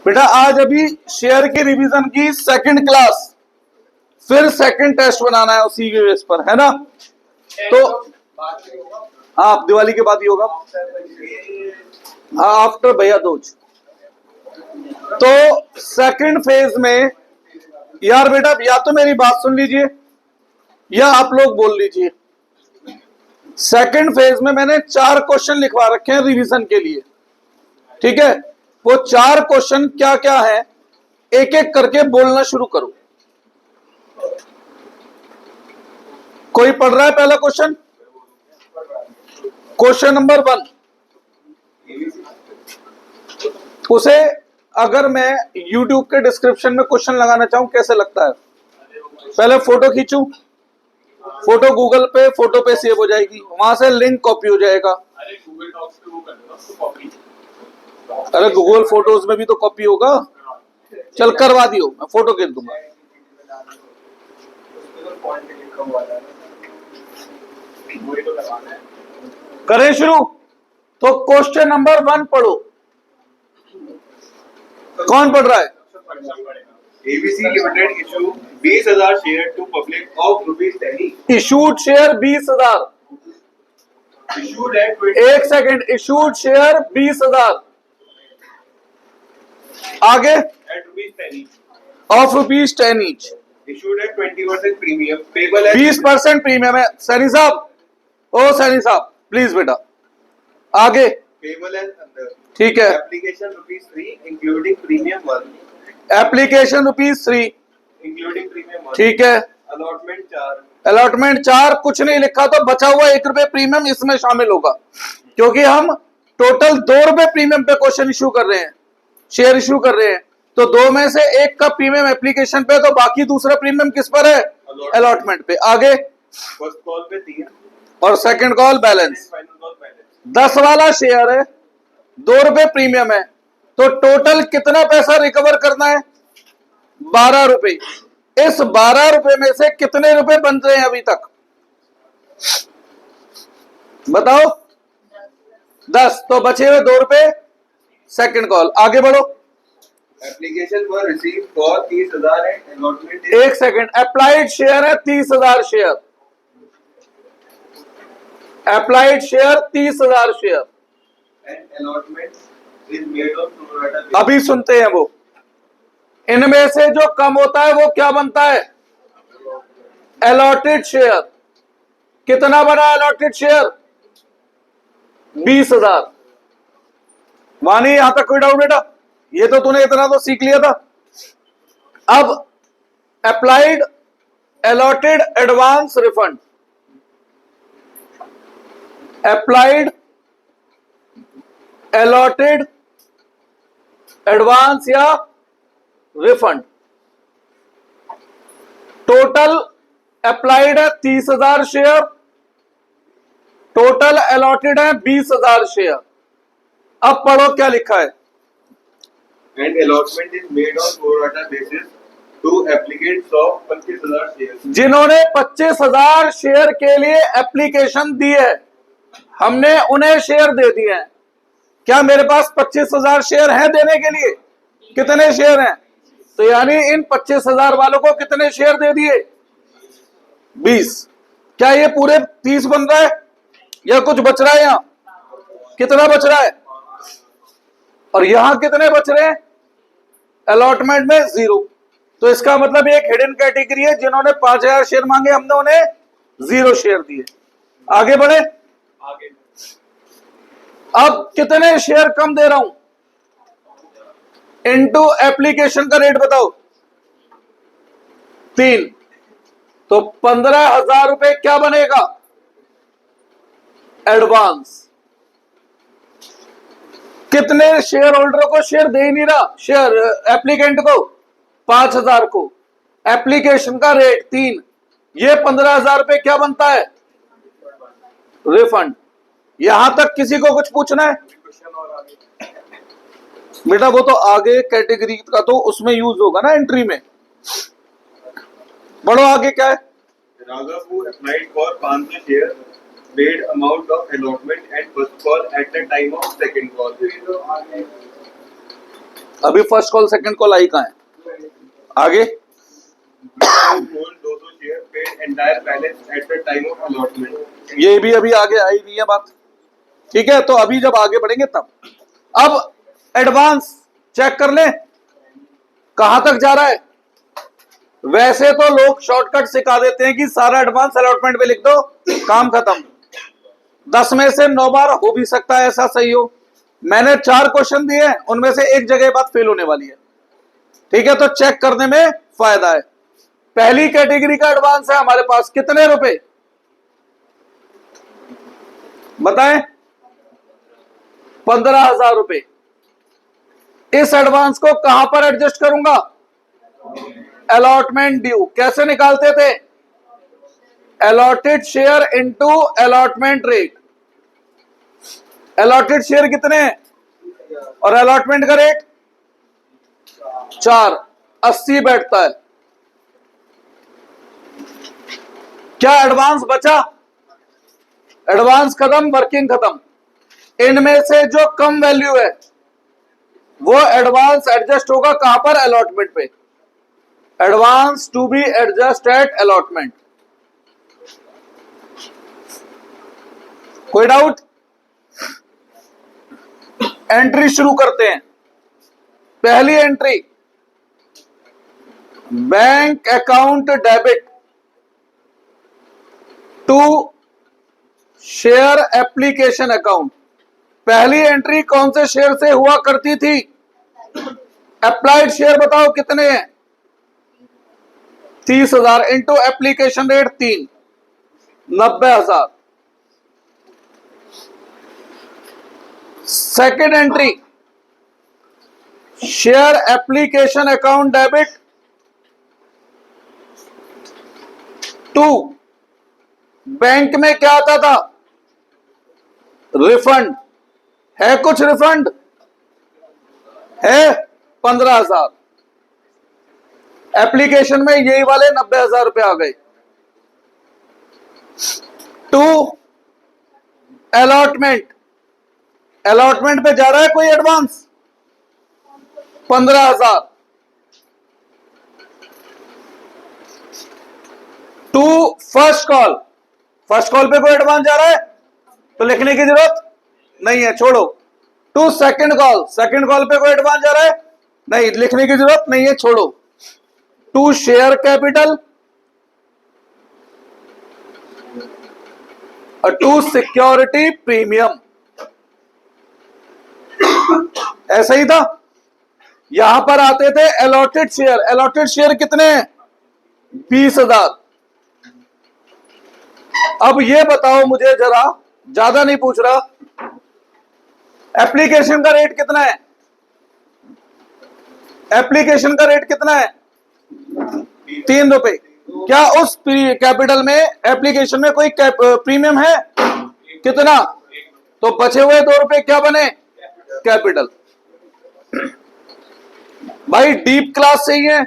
बेटा आज अभी शेयर की रिवीजन की सेकंड क्लास, फिर सेकंड टेस्ट बनाना है उसी के बेस पर, है ना? तो हाँ, दिवाली के बाद ही होगा। हाँ, आफ्टर भैया दूज। तो सेकंड फेज में यार बेटा या तो मेरी बात सुन लीजिए या आप लोग बोल लीजिए। सेकंड फेज में मैंने 4 क्वेश्चन लिखवा रखे हैं रिवीजन के लिए, ठीक है? वो 4 क्वेश्चन क्या क्या है, एक एक करके बोलना शुरू करो। कोई पढ़ रहा है? पहला क्वेश्चन, क्वेश्चन नंबर 1। उसे अगर मैं YouTube के डिस्क्रिप्शन में क्वेश्चन लगाना चाहूं कैसे लगता है? पहले फोटो खींचूं, फोटो गूगल पे फोटो पे सेव हो जाएगी, वहां से लिंक कॉपी हो जाएगा। अरे गूगल फोटोज में भी तो कॉपी होगा। चल करवा दियो, मैं फोटो खींच दूंगा। करें शुरू। तो क्वेश्चन नंबर 1 पढ़ो। कौन पढ़ रहा है? ABC Limited issue 20,000 share to public of ₹10। Issued share 20,000। Issued at 20 एक सेकंड, इशूड शेयर 20,000। आगे at ₹10 of ₹10 each. Issued at 20% premium payable at 20% premium है। सैनी साहब, ओ सैनी साहब प्लीज बेटा आगे। payable as under ठीक है, application ₹3 including premium 1 application ₹3, including premium 1 ठीक है। allotment 4 अलॉटमेंट 4, कुछ नहीं लिखा तो बचा हुआ ₹1 प्रीमियम इसमें शामिल होगा, क्योंकि हम टोटल ₹2 प्रीमियम पे क्वेश्चन इशू कर रहे हैं, शेयर इशू कर रहे हैं। तो 2 में से 1 का प्रीमियम एप्लीकेशन पे, तो बाकी दूसरा प्रीमियम किस पर है? अलॉटमेंट पे। आगे फर्स्ट कॉल पे 3 और second call balance. Final call balance 10 वाला शेयर है, ₹2 प्रीमियम है, तो टोटल कितना पैसा रिकवर करना है? ₹12। इस ₹12 में से कितने रुपए बन रहे हैं अभी तक? बताओ। 10, तो बचे हुए ₹2। सेकंड कॉल, आगे बढ़ो। Application for receive for 30,000 and allotment is एक सेकंड, अप्लाइड शेयर है 30,000 share, applied share 30,000 share. and allotment is made on pro rata basis. अभी सुनते हैं वो। इनमें से जो कम होता है वो क्या बनता है? Allotted share. कितना बना अलॉटेड शेयर? 20,000। मानी यहां तक कोई डाउट बेटा? ये तो तूने इतना तो सीख लिया था। अब applied allotted advance refund, applied allotted advance या रिफंड। टोटल अप्लाइड है 30,000 शेयर, टोटल अलॉटेड है 20,000 शेयर। अब पढ़ो क्या लिखा है। And allotment is made on pro rata basis to applicants of 25,000 shares. जिन्होंने 25,000 शेयर के लिए एप्लीकेशन दी है, हमने उन्हें शेयर दे दिए हैं। क्या मेरे पास 25,000 शेयर हैं देने के लिए? कितने शेयर हैं? तो यानी इन 25,000 वालों को कितने शेयर दे दिए? 20। क्या ये पूरे 30 बन रहा है या कुछ बच रहा है? यहां कितना बच रहा है और यहां कितने बच रहे हैं? अलॉटमेंट में 0। तो इसका मतलब एक हिडन कैटेगरी है, जिन्होंने 5,000 शेयर मांगे हमने उन्हें 0 शेयर दिए। आगे बढ़े। आगे अब कितने शेयर कम दे रहा हूं इनटू एप्लीकेशन का रेट बताओ? 3, तो ₹15,000 क्या बनेगा? एडवांस। कितने शेयर होल्डरों को शेयर दे ही नहीं रहा? शेयर एप्लीकेंट को 5,000 को, एप्लीकेशन का रेट 3, ये ₹15,000 क्या बनता है? रिफंड। यहां तक किसी को कुछ पूछना है? क्वेश्चन और आगे बेटा वो तो आगे कैटेगरी का तो उसमें यूज होगा ना एंट्री में। बढ़ो आगे क्या है? Raghav who applied for 500 shares paid amount of allotment at first call at the time of second call. अभी फर्स्ट कॉल सेकंड कॉल आई कहाँ है? आगे hold 200 shares paid entire balance at the time of allotment. ये भी अभी आगे आई नहीं है बात, ठीक है? तो अभी जब आगे बढ़ेंगे तब। अब एडवांस चेक कर ले कहां तक जा रहा है। वैसे तो लोग शॉर्टकट सिखा देते हैं कि सारा एडवांस अलॉटमेंट पे लिख दो, काम खत्म। 10 में से 9 बार हो भी सकता है ऐसा सही हो। मैंने 4 क्वेश्चन दिए हैं, उनमें से एक जगह बात फेल होने वाली है, ठीक है? तो चेक करने में फायदा है। पहली कैटेगरी का एडवांस है हमारे पास कितने रुपए बताएं? 15,000 रुपए। इस एडवांस को कहां पर एडजस्ट करूंगा? Allotment due. कैसे निकालते थे? Allotted share into allotment rate. Allotted share कितने हैं और अलॉटमेंट का रेट 4, 80 बैठता है। क्या एडवांस बचा? एडवांस खत्म, वर्किंग खत्म। इनमें से जो कम वैल्यू है वो एडवांस एडजस्ट होगा कहां पर? अलॉटमेंट पे। Advance to be adjust at allotment. कोई डाउट? एंट्री शुरू करते हैं। पहली entry, bank account debit to share application account. पहली एंट्री कौन से शेयर से हुआ करती थी? अप्लाइड शेयर बताओ कितने हैं? 30,000 into application rate 3, 90,000। Second entry, share application account debit to, bank में क्या आता था? रिफंड। है कुछ रिफंड? है 15,000। एप्लीकेशन में यही वाले 90,000 रुपए आ गए। To allotment. अलॉटमेंट पे जा रहा है कोई advance 15,000। To first call. First call पे कोई एडवांस जा रहा है तो लिखने की जरूरत नहीं है, छोड़ो। To second call. Second call पे कोई एडवांस जा रहा है? नहीं, लिखने की जरूरत नहीं है, छोड़ो। टू शेयर कैपिटल और टू सिक्योरिटी प्रीमियम। ऐसा ही था। यहां पर आते थे अलॉटेड शेयर। अलॉटेड शेयर कितने हैं? 20,000। अब ये बताओ मुझे जरा, ज्यादा नहीं पूछ रहा, एप्लीकेशन का रेट कितना है? एप्लीकेशन का रेट कितना है? 3 रुपए। क्या उस कैपिटल में, एप्लीकेशन में कोई प्रीमियम है? कितना? तो बचे हुए 2 रुपए क्या बने? कैपिटल। भाई डीप क्लास चाहिए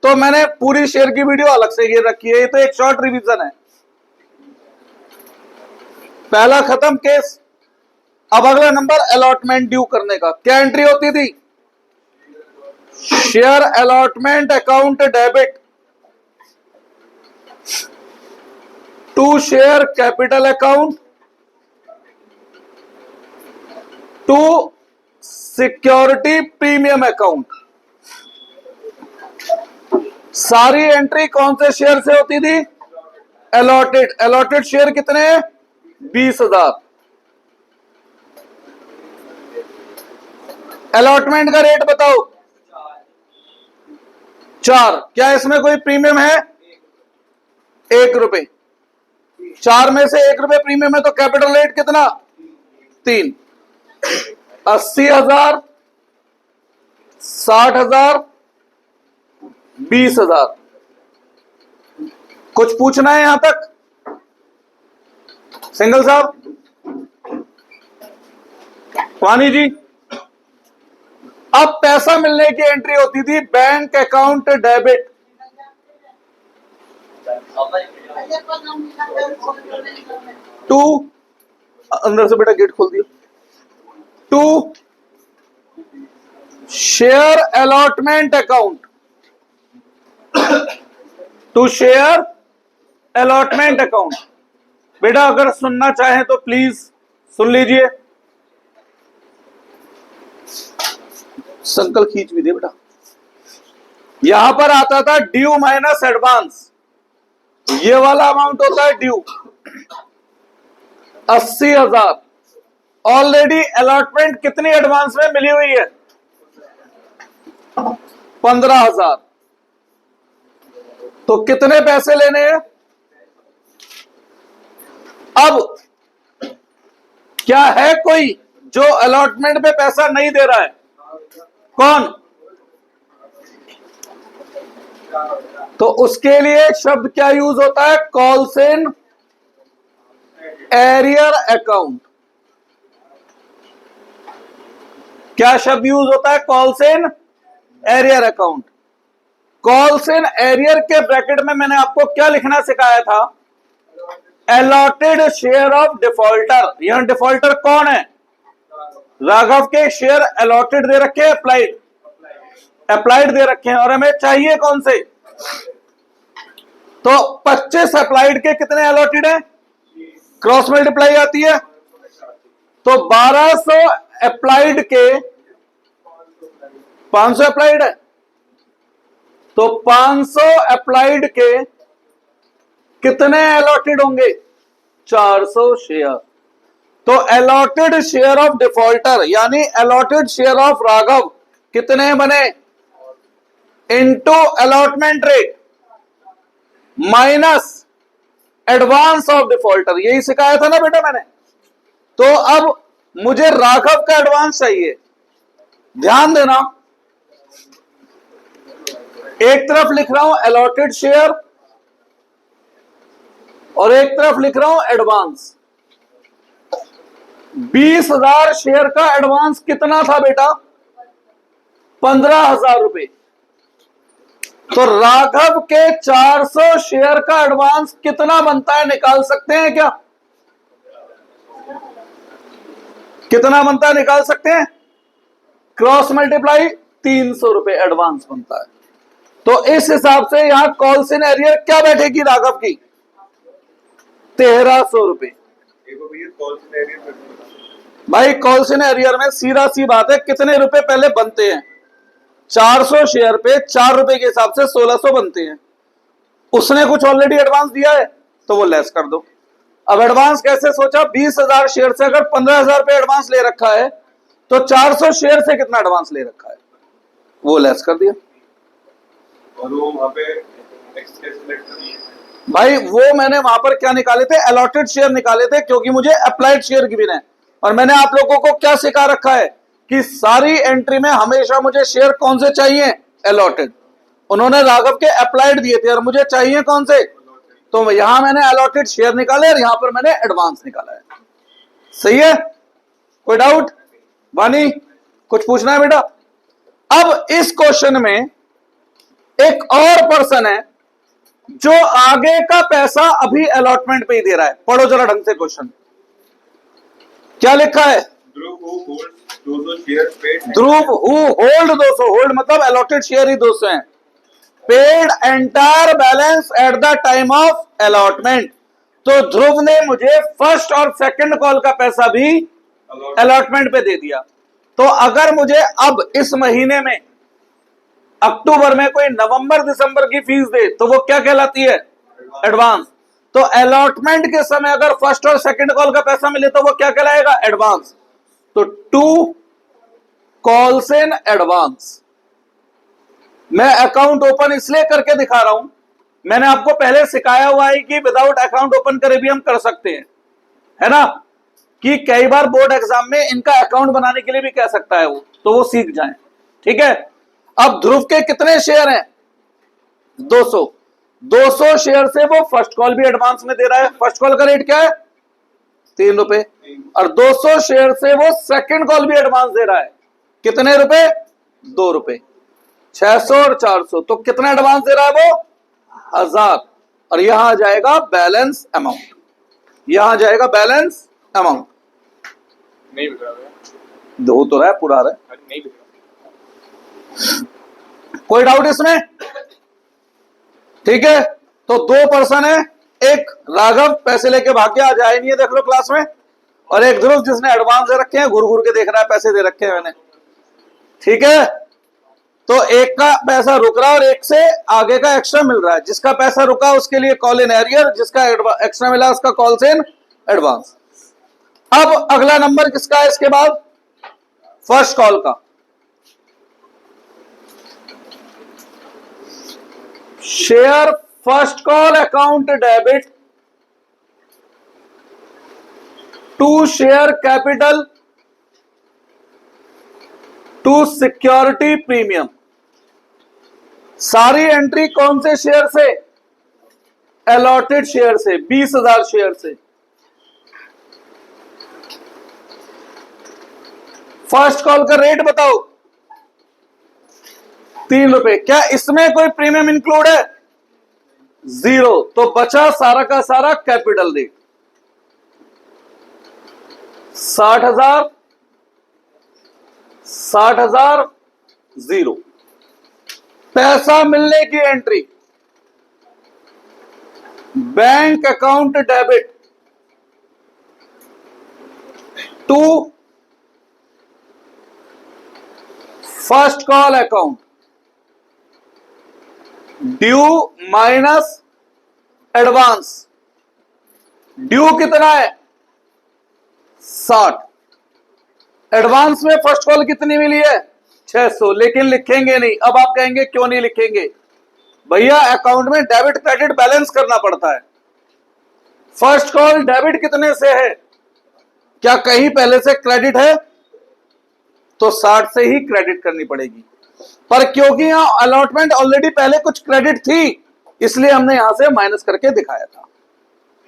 तो मैंने पूरी शेयर की वीडियो अलग से ये रखी है, ये तो एक शॉर्ट रिवीजन है। पहला खत्म केस। अब अगला नंबर अलॉटमेंट ड्यू करने का। क्या एंट्री होती थी? Share allotment account debit to share capital account to security premium account. सारी एंट्री कौन से शेयर से होती थी? अलॉटेड। अलॉटेड शेयर कितने हैं? 20,000। अलॉटमेंट का रेट बताओ। 4। क्या इसमें कोई प्रीमियम है? 1 रुपए। 4 में से 1 रुपए प्रीमियम है तो कैपिटल रेट कितना? 3। 80,000, 60,000, 20,000। कुछ पूछना है यहां तक? सिंगल साहब, वानी जी। अब पैसा मिलने की एंट्री होती थी बैंक अकाउंट डेबिट। टू, अंदर से बेटा गेट खोल दियो। To share allotment account, to share allotment account. बेटा अगर सुनना चाहें तो प्लीज सुन लीजिए। संकल्प खींच भी दे बेटा। यहां पर आता था ड्यू माइनस एडवांस, ये वाला अमाउंट होता है ड्यू 80,000। ऑलरेडी अलॉटमेंट कितनी एडवांस में मिली हुई है? 15,000। तो कितने पैसे लेने हैं? अब क्या है कोई जो अलॉटमेंट पे पैसा नहीं दे रहा है? कौन? तो उसके लिए शब्द क्या यूज होता है? Calls in arrear account. क्या शब्द यूज होता है? Calls in arrear account. Calls in arrear के ब्रैकेट में मैंने आपको क्या लिखना सिखाया था? Allotted share of defaulter. यहां डिफॉल्टर कौन है? राघव के शेयर अलॉटेड दे रखे हैं, अप्लाइड दे रखे हैं, और हमें चाहिए कौन से? तो 25 अप्लाइड के कितने अलॉटेड हैं? क्रॉस मल्टीप्लाई आती है तो 1200 अप्लाइड के 500 अप्लाइड है, तो 500 अप्लाइड के कितने अलॉटेड होंगे? 400 शेयर। तो अलॉटेड शेयर ऑफ डिफॉल्टर यानी अलॉटेड शेयर ऑफ राघव कितने बने? Into allotment rate minus advance of defaulter. यही सिखाया था ना बेटा मैंने। तो अब मुझे राघव का एडवांस चाहिए। ध्यान देना, एक तरफ लिख रहा हूं अलॉटेड शेयर और एक तरफ लिख रहा हूं एडवांस। 20,000 शेयर का एडवांस कितना था बेटा? 15,000 रुपए। तो राघव के 400 शेयर का एडवांस कितना बनता है? निकाल सकते हैं क्या? कितना बनता है? निकाल सकते हैं। क्रॉस मल्टीप्लाई 300 रुपए एडवांस बनता है। तो इस हिसाब से यहां कॉल्स इन एरियर क्या बैठेगी राघव की? 1300 रुपए। भाई कॉल्स इन एरियर में सीधा सी बात है, कितने रुपए पहले बनते हैं? 400 शेयर पे 4 रुपए के हिसाब से 1600 बनते हैं। उसने कुछ ऑलरेडी एडवांस दिया है तो वो लेस कर दो। अब एडवांस कैसे सोचा? 20,000 शेयर से अगर 15,000 रुपए एडवांस ले रखा है तो 400 शेयर से कितना एडवांस ले रखा है वो लेस कर दिया। और वो वहां पे भाई वो मैंने वहां पर क्या निकाले थे? अलॉटेड शेयर निकाले थे, क्योंकि मुझे अप्लाइड शेयर गिवन है। और मैंने आप लोगों को क्या सिखा रखा है कि सारी एंट्री में हमेशा मुझे शेयर कौन से चाहिए? अलॉटेड। उन्होंने राघव के अप्लाइड दिए थे और मुझे चाहिए कौन से? तो यहां मैंने अलॉटेड शेयर निकाले और यहां पर मैंने एडवांस निकाला है। सही है? कोई डाउट? वानी कुछ पूछना है बेटा? अब इस क्वेश्चन में एक और पर्सन है जो आगे का पैसा अभी अलॉटमेंट पे ही दे रहा है। पढ़ो जरा ढंग से क्वेश्चन। क्या लिखा है? ध्रुव हु होल्ड 200। होल्ड मतलब अलॉटेड शेयर ही 200 हैं। Paid entire balance at the time of allotment. तो ध्रुव ने मुझे फर्स्ट और सेकंड कॉल का पैसा भी अलॉटमेंट पे दे दिया। तो अगर मुझे अब इस महीने में अक्टूबर में कोई नवंबर दिसंबर की फीस दे तो वो क्या कहलाती है? एडवांस। तो अलॉटमेंट के समय अगर फर्स्ट और सेकंड कॉल का पैसा मिले तो वो क्या कहलाएगा? एडवांस। तो 2 कॉल्स इन एडवांस। मैं अकाउंट ओपन इसलिए करके दिखा रहा हूं, मैंने आपको पहले सिखाया हुआ है कि विदाउट अकाउंट ओपन करे भी हम कर सकते हैं, है ना? कि कई बार बोर्ड एग्जाम में इनका अकाउंट बनाने के लिए भी कह सकता है वो, तो वो सीख जाएं। ठीक है। अब ध्रुव के कितने शेयर हैं? 200। 200 शेयर से वो फर्स्ट कॉल भी एडवांस में दे रहा है। फर्स्ट कॉल का रेट क्या है? 3 रुपए। और 200 शेयर से वो सेकंड कॉल भी एडवांस दे रहा है। कितने रुपए? 2 रुपए। 600 और 400, तो कितना एडवांस दे रहा है वो? 1000। और यहां आ जाएगा बैलेंस अमाउंट। यहां आ जाएगा बैलेंस अमाउंट। नहीं बिक रहा है। दो तो रहा है, पूरा रहा है। नहीं बिक कोई डाउट इसमें? ठीक है, तो 2 पर्सन है, एक राघव पैसे लेके भाग गया, आज आए नहीं है, देख लो क्लास में, और एक ध्रुव जिसने एडवांस दे रखे हैं, घुर घुर के देख रहा है, पैसे दे रखे हैं मैंने। ठीक है, तो एक का पैसा रुक रहा है और एक से आगे का एक्स्ट्रा मिल रहा है। जिसका पैसा रुका उसके लिए कॉल इन एरियर, जिसका एक्स्ट्रा मिला उसका कॉल इन एडवांस। अब अगला नंबर किसका है इसके बाद? फर्स्ट कॉल का। Share first call account debit to share capital to security premium. सारी एंट्री कौन से शेयर से? अलॉटेड शेयर से, 20,000 शेयर से। फर्स्ट कॉल का रेट बताओ। 3 रुपए। क्या इसमें कोई प्रीमियम इंक्लूड है? 0। तो बचा सारा का सारा कैपिटल रेट 60,000, 60,000, 0। पैसा मिलने की entry, bank account debit to first call account, due minus advance. Due कितना है? 60। एडवांस में फर्स्ट कॉल कितनी मिली है? 600। लेकिन लिखेंगे नहीं। अब आप कहेंगे क्यों नहीं लिखेंगे? भैया अकाउंट में डेबिट क्रेडिट बैलेंस करना पड़ता है। फर्स्ट कॉल डेबिट कितने से है? क्या कहीं पहले से क्रेडिट है? तो 60 से ही क्रेडिट करनी पड़ेगी। पर क्योंकि यहां अलॉटमेंट ऑलरेडी पहले कुछ क्रेडिट थी, इसलिए हमने यहां से माइनस करके दिखाया था।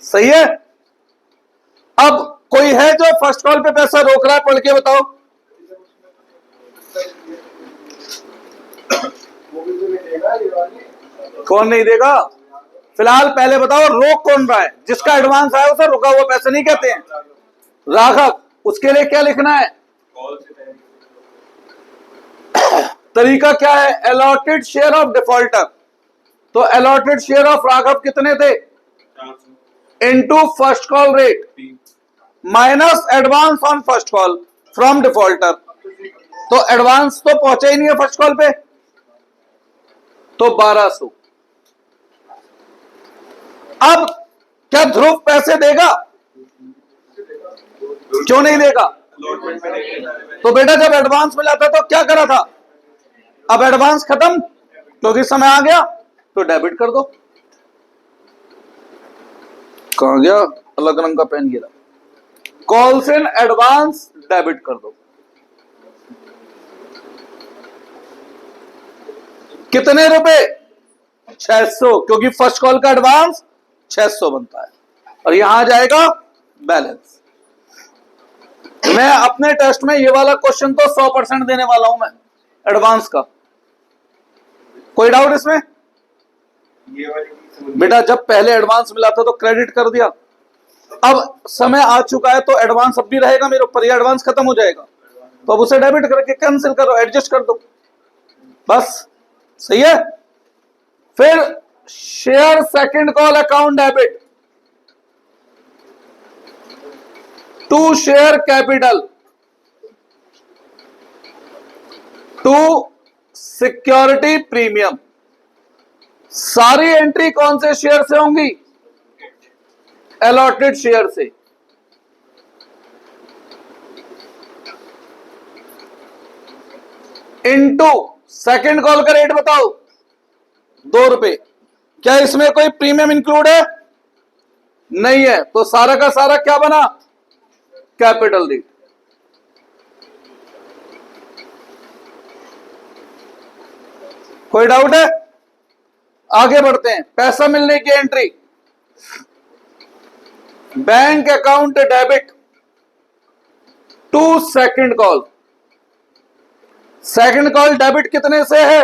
सही है। अब कोई है जो फर्स्ट कॉल पे पैसा रोक रहा है? पढ़ के बताओ। कौन नहीं देगा? फिलहाल पहले बताओ रोक कौन रहा है? जिसका एडवांस आया उसे रुका हुआ पैसा नहीं कहते हैं। राघव, उसके लिए क्या लिखना है? तरीका क्या है? Allotted share of defaulter. तो अलॉटेड शेयर ऑफ राघव कितने थे? Into first call rate minus advance on first call from defaulter. तो एडवांस तो पहुंचा ही नहीं है फर्स्ट कॉल पे, तो 1200। अब क्या ध्रुव पैसे देगा? क्यों नहीं देगा? तो बेटा जब एडवांस मिला था तो क्या करा था? अब एडवांस खत्म, क्योंकि समय आ गया, तो डेबिट कर दो। कहां गया? अलग रंग का पेन गिरा। कॉल्स इन एडवांस डेबिट कर दो। कितने रुपए? 600, क्योंकि फर्स्ट कॉल का एडवांस 600 बनता है। और यहां आ जाएगा बैलेंस। मैं अपने टेस्ट में ये वाला क्वेश्चन तो 100% देने वाला हूं मैं, एडवांस का। कोई डाउट इसमें? ये वाली बेटा जब पहले एडवांस मिला था तो क्रेडिट कर दिया, अब समय आ चुका है तो एडवांस अब भी रहेगा मेरे ऊपर, ये एडवांस खत्म हो जाएगा, तो अब उसे डेबिट करके कैंसिल करो, एडजस्ट कर दो, बस। सही है। फिर share second call account debit to share capital to security premium. सारी एंट्री कौन से शेयर से होंगी? अलॉटेड शेयर से। इनटू सेकंड कॉल का रेट बताओ, 2 रुपए। क्या इसमें कोई प्रीमियम इंक्लूड है? नहीं है, तो सारा का सारा क्या बना? Capital rate. कोई डाउट है? आगे बढ़ते हैं। पैसा मिलने की entry, bank account debit to second call. Second call debit कितने से है?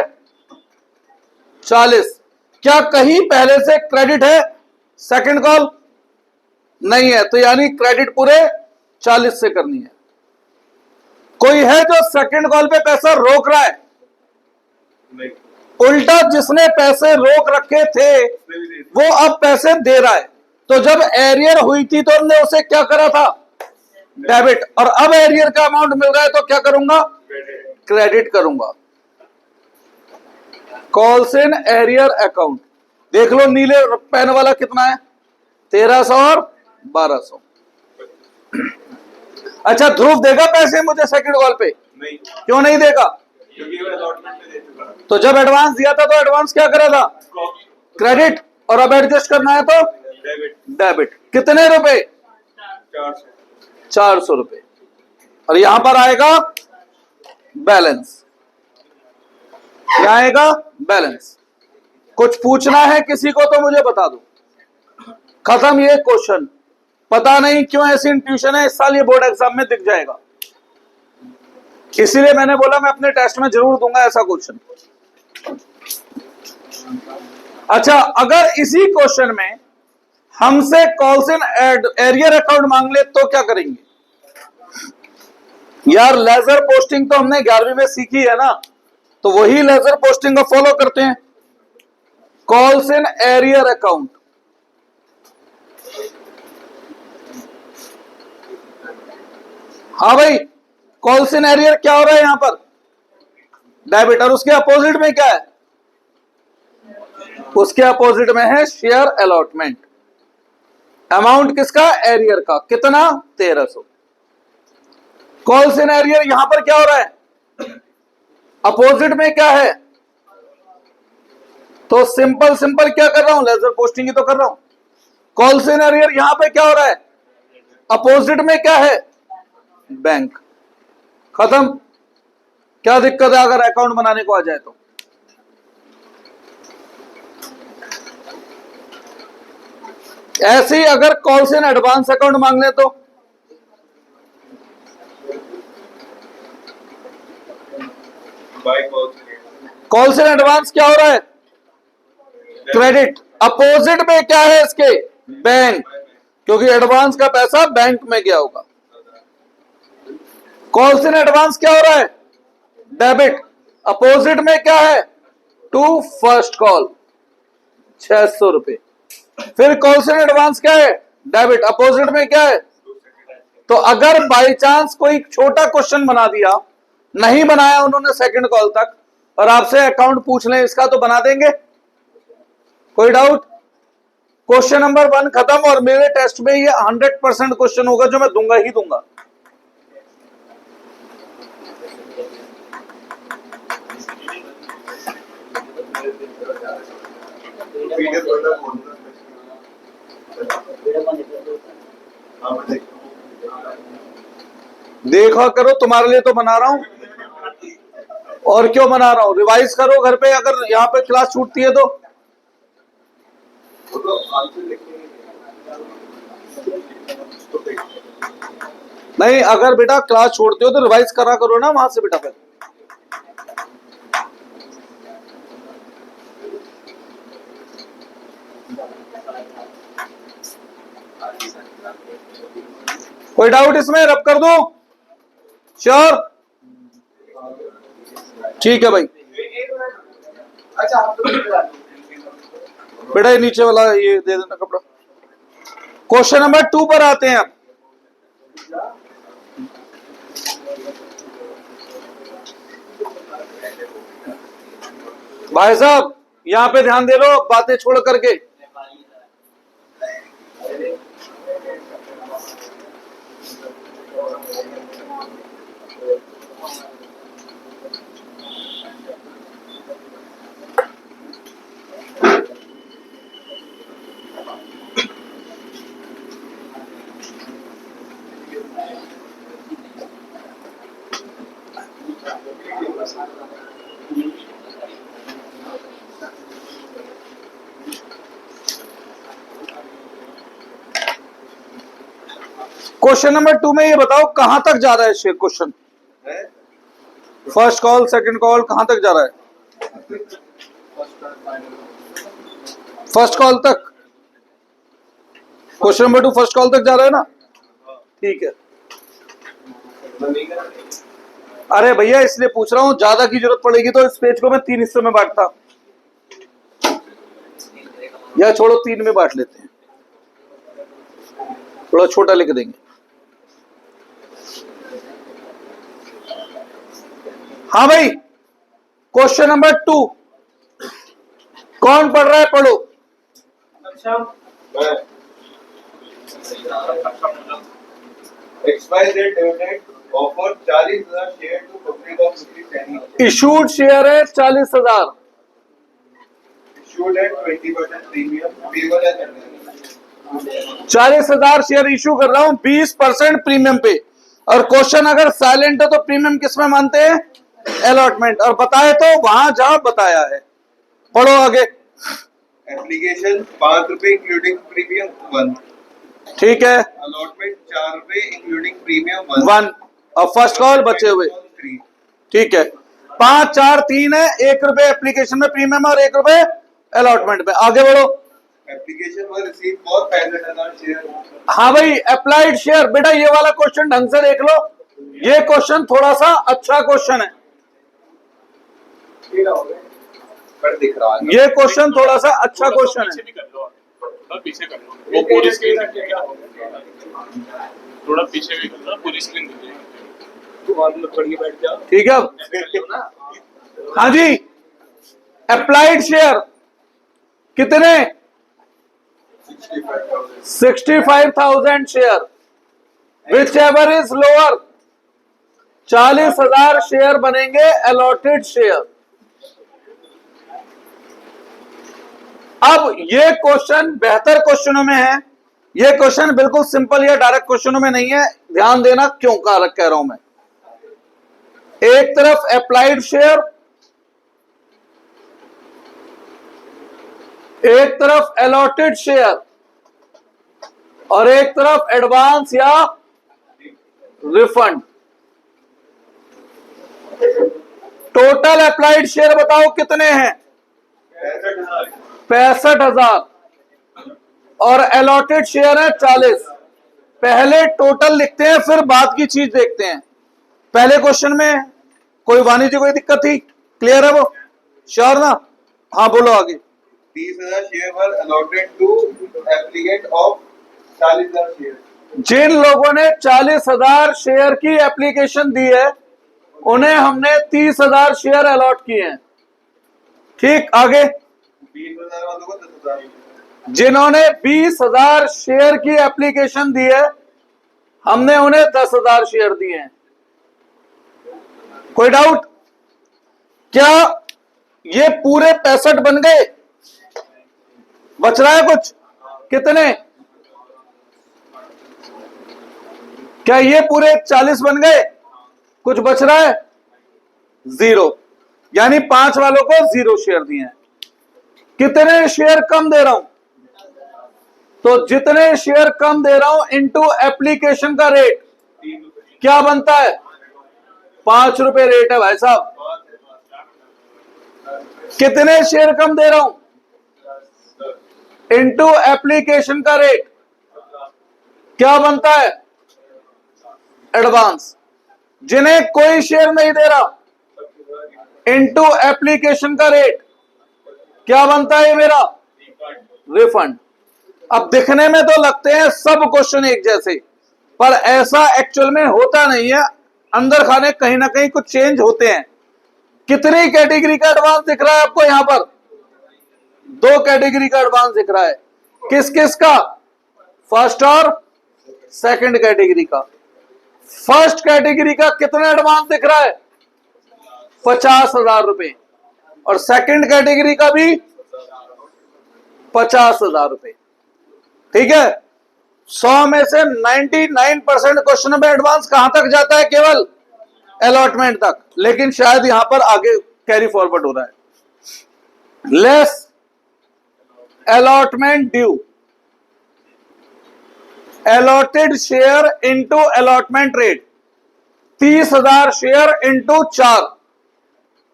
40। क्या कहीं पहले से क्रेडिट है सेकंड कॉल? नहीं है, तो यानी क्रेडिट पूरे 40 से करनी है। कोई है जो सेकंड कॉल पे पैसा रोक रहा है? नहीं, उल्टा जिसने पैसे रोक रखे थे उसने भी दे वो अब पैसे दे रहा है। तो जब एरियर हुई थी तो हमने उसे क्या करा था, डेबिट, और अब एरियर का अमाउंट मिल रहा है तो क्या करूंगा, दिया। क्रेडिट करूंगा। कॉल्स इन एरियर अकाउंट, देख लो नीले पेन वाला कितना है, 1300 और 1200। अच्छा ध्रुव देगा पैसे मुझे सेकंड कॉल पे, नहीं, क्यों नहीं देगा, क्योंकि वो अलॉटमेंट में दे चुका है। तो जब एडवांस दिया था तो एडवांस क्या करा था, क्रेडिट, और अब एडजस्ट करना है तो डेबिट डेबिट। कितने रुपए, 400। 400 रुपए, और यहां पर आएगा बैलेंस, क्या आएगा, बैलेंस। कुछ पूछना है किसी को तो मुझे बता दो, खत्म ये क्वेश्चन। पता नहीं क्यों ऐसी इंट्यूशन है, इस साल ये बोर्ड एग्जाम में दिख जाएगा, इसीलिए मैंने बोला मैं अपने टेस्ट में जरूर दूंगा ऐसा क्वेश्चन। अच्छा अगर इसी क्वेश्चन में हमसे कॉल्स इन एरियर अकाउंट मांग ले तो क्या करेंगे, यार लेजर पोस्टिंग तो हमने 11वीं में सीखी है ना, तो वही लेजर पोस्टिंग को फॉलो करते हैं। कॉल्स इन एरियर अकाउंट, हाँ भाई, कॉल्स इन एरियर क्या हो रहा है यहां पर, डेबिट, और उसके अपोजिट में क्या है, उसके अपोजिट में है शेयर अलॉटमेंट। अमाउंट किसका, एरियर का, कितना, 1300। कॉल्स इन एरियर यहां पर क्या हो रहा है, अपोजिट में क्या है, तो सिंपल सिंपल क्या कर रहा हूं, लेजर पोस्टिंग ही तो कर रहा हूं। कॉल्स इन एरियर यहां पे क्या हो रहा है, अपोजिट में क्या है, बैंक, खत्म। क्या दिक्कत है अगर अकाउंट बनाने को आ जाए तो, ऐसे ही अगर कॉल्स इन एडवांस अकाउंट मांग ले तो, बाय कॉल्स इन एडवांस क्या हो रहा है, क्रेडिट, अपोजिट में क्या है इसके, बैंक, क्योंकि एडवांस का पैसा बैंक में गया होगा। कॉल्स इन एडवांस क्या हो रहा है, डेबिट, अपोजिट में क्या है, टू फर्स्ट कॉल, 600 रुपए। फिर कॉल्स इन एडवांस क्या है, डेबिट, अपोजिट में क्या है। तो अगर बाई चांस कोई छोटा क्वेश्चन बना दिया, नहीं बनाया उन्होंने सेकंड कॉल तक, और आपसे अकाउंट पूछ लें इसका, तो बना देंगे, कोई डाउट। क्वेश्चन नंबर 1 खत्म, और मेरे टेस्ट में ये 100% क्वेश्चन होगा जो मैं दूंगा ही दूंगा। देखा करो, तुम्हारे लिए तो बना रहा हूं, और क्यों बना रहा हूं, रिवाइज करो घर पे, अगर यहां पे क्लास छूटती है तो। नहीं, अगर बेटा क्लास छोड़ते हो तो रिवाइज करा करो ना वहां से बेटा। फिर कोई डाउट इसमें, रब कर दो, श्योर, ठीक है भाई। बेटा ये नीचे वाला ये दे देना कपड़ा। क्वेश्चन नंबर 2 पर आते हैं। भाई साहब यहां पे ध्यान दे लो, बातें छोड़ करके। क्वेश्चन नंबर 2 में ये बताओ कहां तक जा रहा है share question, first call second call कहां तक जा रहा है, फर्स्ट कॉल तक। क्वेश्चन नंबर 2 फर्स्ट कॉल तक जा रहा है ना, ठीक है। अरे भैया इसलिए पूछ रहा हूं, ज्यादा की जरूरत पड़ेगी तो इस पेज को मैं 3 हिस्सों में बांटता, या छोड़ो 3 में बांट लेते हैं, थोड़ा छोटा लिख देंगे। हाँ भाई, क्वेश्चन नंबर 2 कौन पढ़ रहा है? पढ़ो। XYZ Limited offer 40,000 share to public of सैनी। इशूड शेयर है 40,000, Issued at 20% premium, payable as and 40,000 share issue कर रहा हूं 20% प्रीमियम पे। और क्वेश्चन अगर साइलेंट है तो प्रीमियम किस में मानते हैं? अलॉटमेंट। और बताए तो वहां जहां बताया है। पढ़ो आगे। एप्लीकेशन 5 रुपए इंक्लूडिंग प्रीमियम 1। ठीक है, अलॉटमेंट 4 रुपए इंक्लूडिंग प्रीमियम 1 और फर्स्ट कॉल बचे हुए। 3। ठीक है, 5 4 3 है, 1 रुपए एप्लीकेशन में प्रीमियम और 1 रुपए अलॉटमेंट में। आगे बढ़ो। Application were receive for 65,000 share. हाँ भाई, अप्लाइड शेयर। बेटा ये वाला क्वेश्चन ढंग से देख लो, ये क्वेश्चन थोड़ा सा अच्छा क्वेश्चन है, पर दिख रहा है ये क्वेश्चन थोड़ा सा अच्छा क्वेश्चन है। पीछे कर लो, वो पूरी स्क्रीन थोड़ा पीछे भी कर लो, पूरी स्क्रीन दिख रही है। तू बाद में पढ़ के बैठ जा। ठीक है, हाँ जी, अप्लाइड शेयर कितने? 65,000 share, which ever is lower. 40,000 share बनेंगे अलॉटेड शेयर। अब ये क्वेश्चन बेहतर क्वेश्चनों में है, ये क्वेश्चन बिल्कुल सिंपल या डायरेक्ट क्वेश्चनों में नहीं है। ध्यान देना क्यों कह रहा हूं मैं। एक तरफ अप्लाइड शेयर, एक तरफ अलॉटेड शेयर और एक तरफ एडवांस या रिफंड। टोटल अप्लाइड शेयर बताओ कितने हैं? 65,000 और अलॉटेड शेयर है 40। पहले टोटल लिखते हैं, फिर बाद की चीज देखते हैं। पहले क्वेश्चन में कोई वाणिज्य कोई दिक्कत थी? क्लियर है वो? श्योर ना? हाँ बोलो आगे। 30,000 share were allotted to applicant of 40,000 share. जिन लोगों ने 40,000 शेयर की एप्लीकेशन दी है, उन्हें हमने 30,000 शेयर अलॉट किए हैं। ठीक, आगे। 20,000 वालों को 10,000। जिन्होंने 20,000 शेयर की एप्लीकेशन दी है, हमने उन्हें 10,000 शेयर दिए हैं। कोई डाउट? क्या ये पूरे 65 बन गए? बच रहा है कुछ? कितने? क्या ये पूरे 40 बन गए? कुछ बच रहा है? 0, यानी 5 वालों को 0 शेयर दिए हैं। कितने शेयर कम दे रहा हूं? तो जितने शेयर कम दे रहा हूं इनटू एप्लीकेशन का रेट क्या बनता है? 5 रुपए रेट है भाई साहब। कितने शेयर कम दे रहा हूं इनटू एप्लीकेशन का रेट क्या बनता है? एडवांस। जिन्हें कोई शेयर नहीं दे रहा इनटू एप्लीकेशन का रेट क्या बनता है? ये मेरा रिफंड। अब दिखने में तो लगते हैं सब क्वेश्चन एक जैसे, पर ऐसा एक्चुअल में होता नहीं है। अंदर खाने कहीं ना कहीं कुछ चेंज होते हैं। कितनी कैटेगरी का एडवांस दिख रहा है आपको? यहां पर 2 कैटेगरी का एडवांस दिख रहा है। किस किस का? फर्स्ट और सेकंड कैटेगरी का। फर्स्ट कैटेगरी का कितना एडवांस दिख रहा है? 50,000 रुपए। और सेकंड कैटेगरी का भी 50,000 रुपए। ठीक है, 100 में से 99% क्वेश्चन में एडवांस कहां तक जाता है? केवल अलॉटमेंट तक। लेकिन शायद यहां पर आगे कैरी फॉरवर्ड हो रहा है। Less allotment due, allotted share into allotment rate. 30,000 share into 4,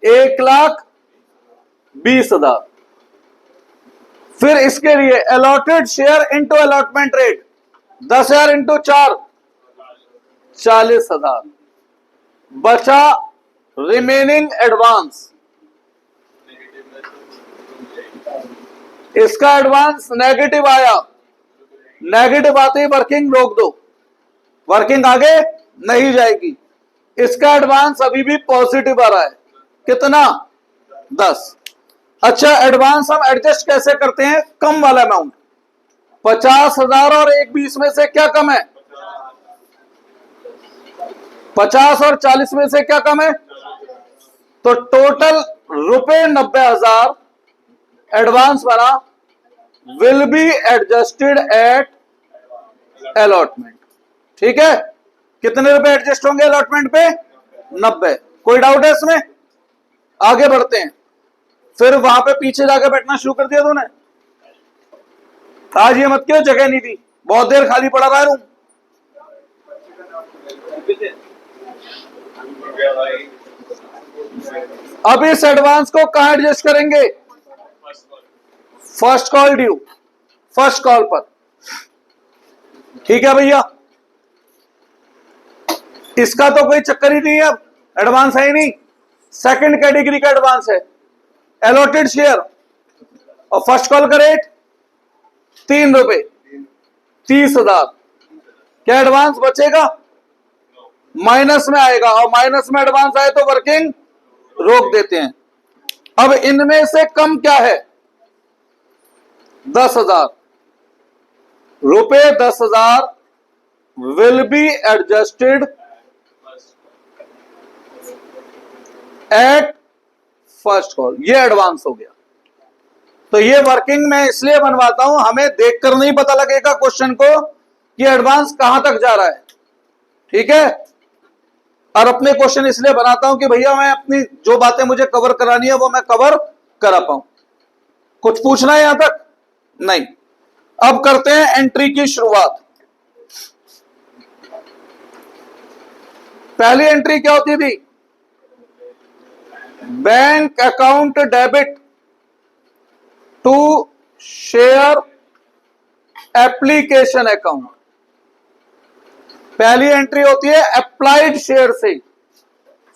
1,20,000। फिर इसके लिए allotted share into allotment rate 10,000 into 4, 40,000। बचा रिमेनिंग एडवांस, इसका एडवांस नेगेटिव आया, नेगेटिव आते ही वर्किंग रोक दो, वर्किंग आगे नहीं जाएगी। इसका एडवांस अभी भी पॉजिटिव आ रहा है, कितना 10। अच्छा, एडवांस हम एडजस्ट कैसे करते हैं? कम वाला अमाउंट 50,000 और 120 में से क्या कम है? 50 और 40 में से क्या कम है? तो टोटल ₹90,000 एडवांस बना, will be adjusted at allotment. ठीक है, कितने रुपए एडजस्ट होंगे अलॉटमेंट पे? 90। कोई डाउट है इसमें? आगे बढ़ते हैं। फिर वहां पे पीछे जाकर बैठना शुरू कर दिया तूने। आज ये मत क्यों, जगह नहीं दी, बहुत देर खाली पड़ा रहा है रूम। अब इस एडवांस को कहां एडजस्ट करेंगे? First call due, first call पर। ठीक है भैया, इसका तो कोई चक्कर ही नहीं है, अब एडवांस है ही नहीं। सेकंड कैटेगरी का एडवांस है, अलॉटेड शेयर, और फर्स्ट कॉल का रेट ₹3, 30,000। क्या एडवांस बचेगा? माइनस में आएगा, और माइनस में एडवांस आए तो वर्किंग रोक देते हैं। अब इनमें से कम क्या है? 10,000 रुपए, 10,000 will be adjusted at first call. ये एडवांस हो गया। तो ये वर्किंग मैं इसलिए बनवाता हूं, हमें देखकर नहीं पता लगेगा क्वेश्चन को कि एडवांस कहां तक जा रहा है। ठीक है, और अपने क्वेश्चन इसलिए बनाता हूं कि भैया मैं अपनी जो बातें मुझे कवर करानी है वो मैं कवर करा पाऊं। कुछ पूछना है यहां तक? नहीं। अब करते हैं एंट्री की शुरुआत। पहली एंट्री क्या होती थी? Bank account debit to share application account. पहली एंट्री होती है अप्लाइड शेयर से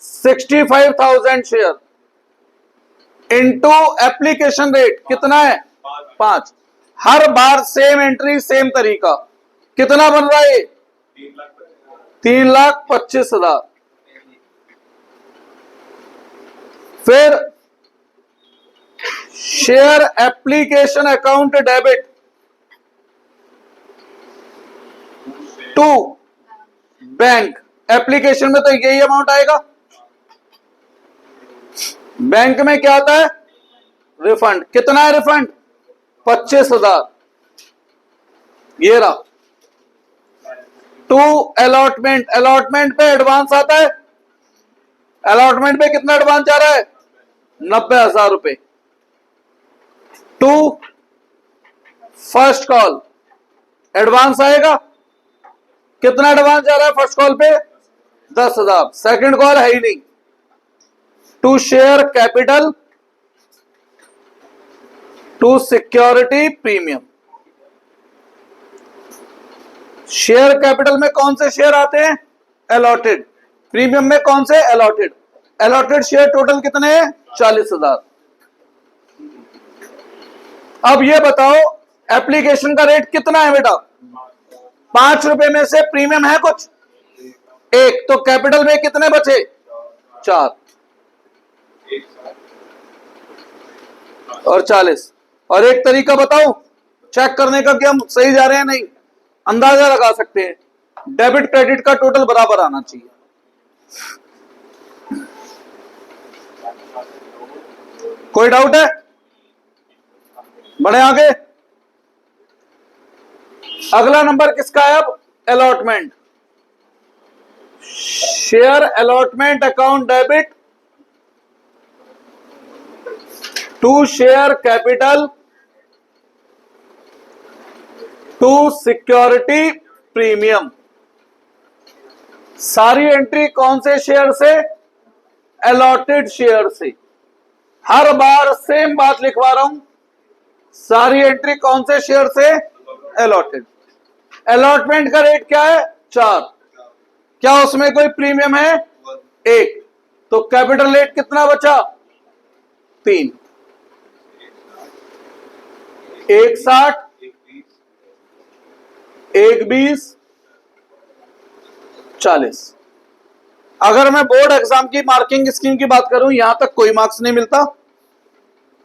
65,000 शेयर इनटू एप्लीकेशन रेट कितना है? 5। हर बार सेम एंट्री, सेम तरीका। कितना बन रहा है? 3,25,000। फिर share application account debit to bank. Application में तो यही अमाउंट आएगा, बैंक में क्या आता है? रिफंड। कितना है रिफंड? 25,000। ये रहा। टू अलॉटमेंट, अलॉटमेंट पे एडवांस आता है। अलॉटमेंट पे कितना एडवांस जा रहा है? 90,000 रुपए। टू फर्स्ट कॉल एडवांस आएगा। कितना एडवांस जा रहा है फर्स्ट कॉल पे? 10,000। सेकंड कॉल है ही नहीं। To share capital to security premium. Share capital में कौन से शेयर आते हैं? अलॉटेड। प्रीमियम में कौन से? अलॉटेड। अलॉटेड शेयर टोटल कितने हैं? 40,000। अब ये बताओ एप्लीकेशन का रेट कितना है बेटा? 5 रुपए में से प्रीमियम है कुछ? 1। तो कैपिटल में कितने बचे? 4 और 40। और एक तरीका बताऊं चेक करने का कि हम सही जा रहे हैं नहीं, अंदाजा लगा सकते हैं। डेबिट क्रेडिट का टोटल बराबर आना चाहिए। कोई डाउट है? बढ़े आगे। अगला नंबर किसका है अब? Allotment. Share allotment account debit to share capital to security premium. सारी एंट्री कौन से शेयर से? अलॉटेड शेयर से। हर बार सेम बात लिखवा रहा हूं, सारी एंट्री कौन से शेयर से? अलॉटेड। अलॉटमेंट का रेट क्या है? 4। क्या उसमें कोई प्रीमियम है? 1, तो कैपिटल 8 कितना बचा? 3, 1.60, 1.20, 40। अगर मैं बोर्ड एग्जाम की मार्किंग स्कीम की बात करूं, यहां तक कोई मार्क्स नहीं मिलता।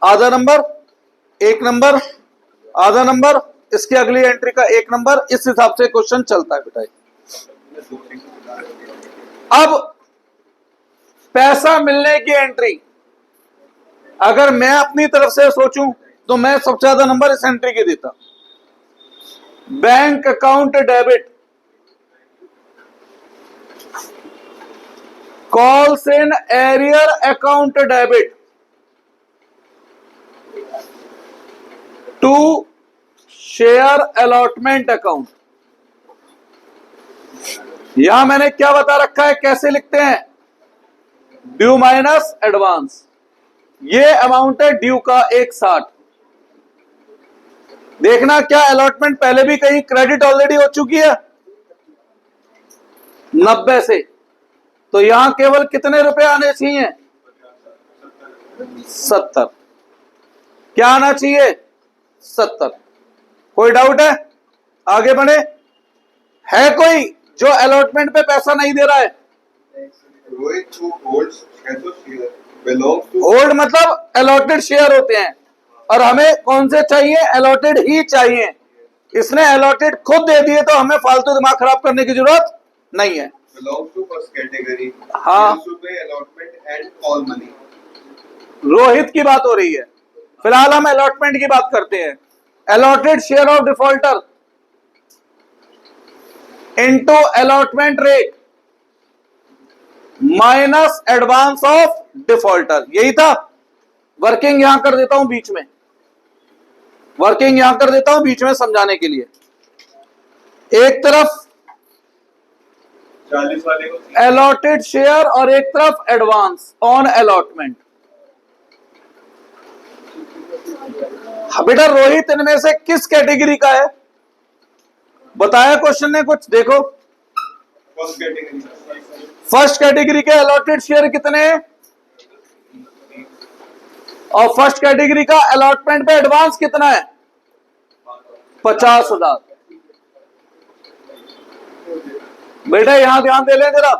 आधा नंबर, 1 नंबर, आधा नंबर, इसकी अगली एंट्री का 1 नंबर, इस हिसाब से क्वेश्चन चलता है बेटा। अब पैसा मिलने की एंट्री, अगर मैं अपनी तरफ से सोचूं तो मैं सबसे ज्यादा नंबर इस एंट्री के देता। Bank account debit, calls in arrear account debit to share allotment account. यहां मैंने क्या बता रखा है, कैसे लिखते हैं? Due minus advance. ये अमाउंट है ड्यू का 1.60। देखना क्या अलॉटमेंट पहले भी कहीं क्रेडिट ऑलरेडी हो चुकी है 90 से, तो यहां केवल कितने रुपए आने चाहिए? 70। क्या आना चाहिए? 70। कोई डाउट है? आगे बढ़े। है कोई जो अलॉटमेंट पे पैसा नहीं दे रहा है? Rohit who holds 600 shares belongs to hold मतलब अलॉटेड शेयर होते हैं, और हमें कौन से चाहिए? अलॉटेड ही चाहिए। इसने अलॉटेड खुद दे दिए तो हमें फालतू दिमाग खराब करने की जरूरत नहीं है। belongs to first category. हाँ। Used to pay allotment and call money. Rohit की बात हो रही है, फिलहाल हम अलॉटमेंट की बात करते हैं। Allotted share of defaulter into allotment rate minus advance of defaulter, यही था। वर्किंग यहां कर देता हूं बीच में, वर्किंग यहां कर देता हूं बीच में समझाने के लिए। एक तरफ 40 वाले को अलॉटेड शेयर और एक तरफ एडवांस ऑन अलॉटमेंट। बेटा रोहित इनमें से किस कैटेगरी का है? बताया क्वेश्चन ने कुछ? देखो फर्स्ट कैटेगरी. फर्स्ट कैटेगरी के अलॉटेड शेयर कितने हैं, और फर्स्ट कैटेगरी का अलॉटमेंट पे एडवांस कितना है? 50,000। बेटा यहां ध्यान दे लें जरा,